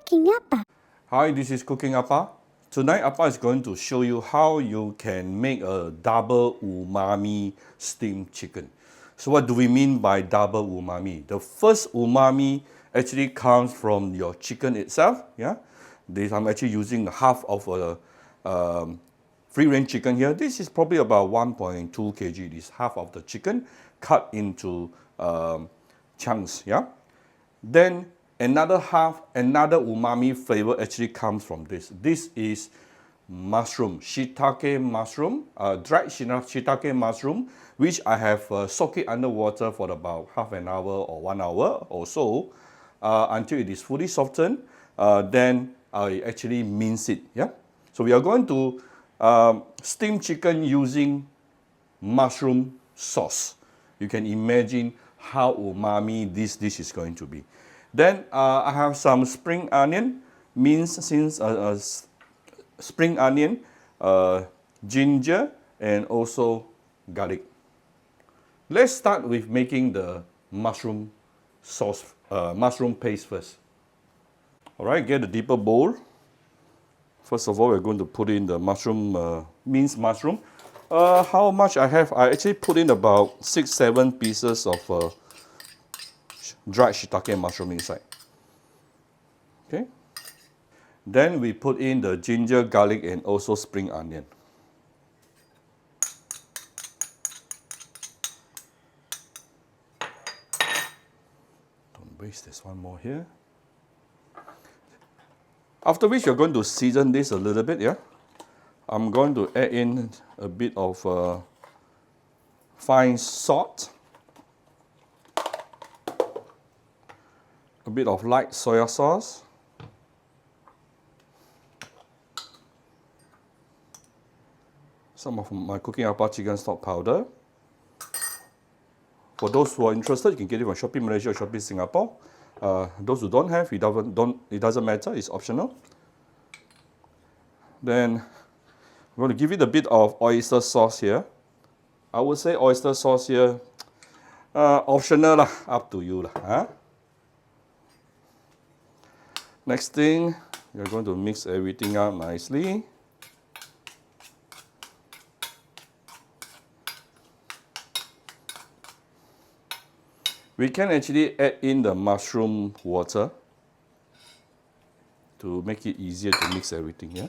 Cooking apa? Hi, this is Cooking Appa. Tonight, Appa is going to show you how you can make a double umami steamed chicken. So what do we mean by double umami? The first umami actually comes from your chicken itself. Yeah, this I'm actually using half of a free-range chicken here. This is probably about 1.2 kg. This half of the chicken cut into chunks. Yeah. Then another half, another umami flavor actually comes from this. This is mushroom, shiitake mushroom, dried shiitake mushroom, which I have soaked it under water for about half an hour or 1 hour or so until it is fully softened. Then I actually mince it. Yeah. So we are going to steam chicken using mushroom sauce. You can imagine how umami this dish is going to be. Then I have some spring onion, minced spring onion, ginger, and also garlic. Let's start with making the mushroom sauce, mushroom paste first. All right, get a deeper bowl. First of all, we're going to put in the mushroom, minced mushroom. How much I have? I actually put in about 6-7 pieces of dried shiitake mushroom inside. Okay. Then we put in the ginger, garlic, and also spring onion. Don't waste this one more here. After which you're going to season this a little bit, yeah? I'm going to add in a bit of fine salt, a bit of light soya sauce, some of my Cooking Appa chicken stock powder. For those who are interested, you can get it from Shopee Malaysia or Shopee Singapore. Those who don't have, it doesn't matter, it's optional. Then I'm going to give it a bit of oyster sauce here. I would say oyster sauce here, optional lah, up to you lah. Huh? Next thing, you're going to mix everything up nicely. We can actually add in the mushroom water to make it easier to mix everything here.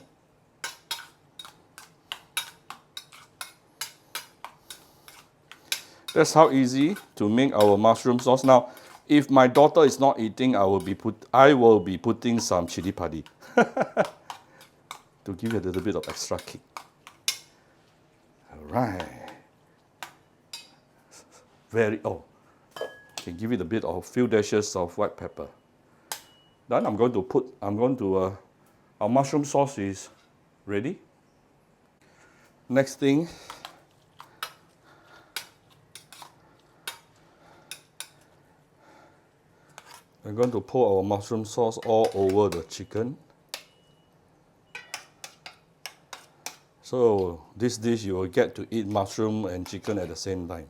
That's how easy to make our mushroom sauce. Now, if my daughter is not eating, I will be putting some chili padi to give it a little bit of extra kick. All right. Can give it a bit of few dashes of white pepper. Then our mushroom sauce is ready. Next thing, we're going to pour our mushroom sauce all over the chicken. So this dish you will get to eat mushroom and chicken at the same time.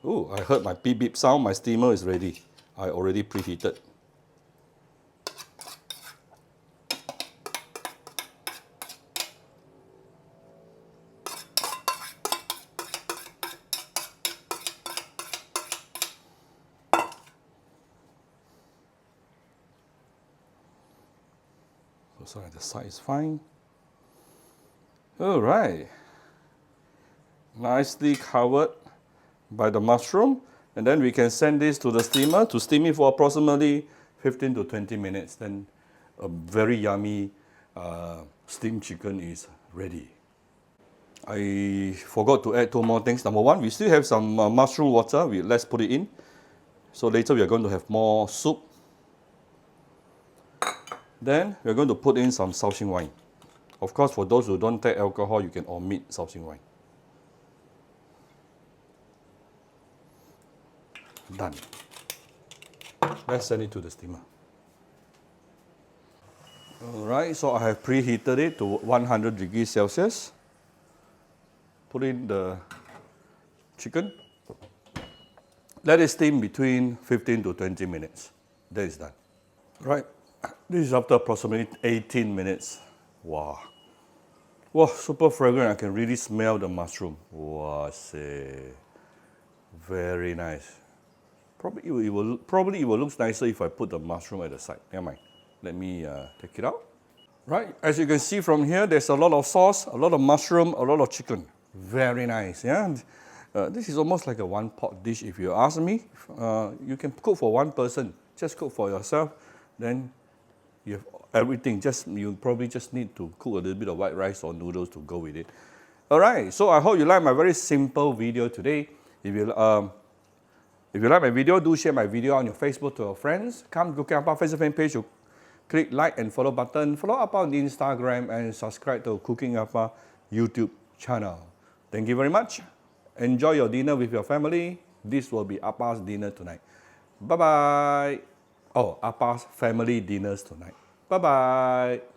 Oh, I heard my beep beep sound. My steamer is ready. I already preheated. So the side is fine. All right. Nicely covered by the mushroom, and then we can send this to the steamer to steam it for approximately 15 to 20 minutes. Then a very yummy steamed chicken is ready. I forgot to add 2 more things. Number one, we still have some mushroom water. Let's put it in. So later we are going to have more soup. Then we're going to put in some Shaoxing wine. Of course, for those who don't take alcohol, you can omit Shaoxing wine. Done. Let's send it to the steamer. Alright, so I have preheated it to 100 degrees Celsius. Put in the chicken. Let it steam between 15 to 20 minutes. That is done. Right. This is after approximately 18 minutes. Wow. Wow, super fragrant. I can really smell the mushroom. Wow, very nice. Probably it will look nicer if I put the mushroom at the side. Never mind. Let me take it out. Right, as you can see from here, there's a lot of sauce, a lot of mushroom, a lot of chicken. Very nice, yeah. This is almost like a one-pot dish if you ask me. You can cook for one person, just cook for yourself. Then you have everything. You probably just need to cook a little bit of white rice or noodles to go with it. All right, so I hope you like my very simple video today. If you like my video, do share my video on your Facebook to your friends. Come to Cooking Appa Facebook fan page. Click like and follow button. Follow Appa on Instagram and subscribe to Cooking Appa YouTube channel. Thank you very much. Enjoy your dinner with your family. This will be Appa's dinner tonight. Bye bye. Oh, Appa's family dinners tonight. Bye bye.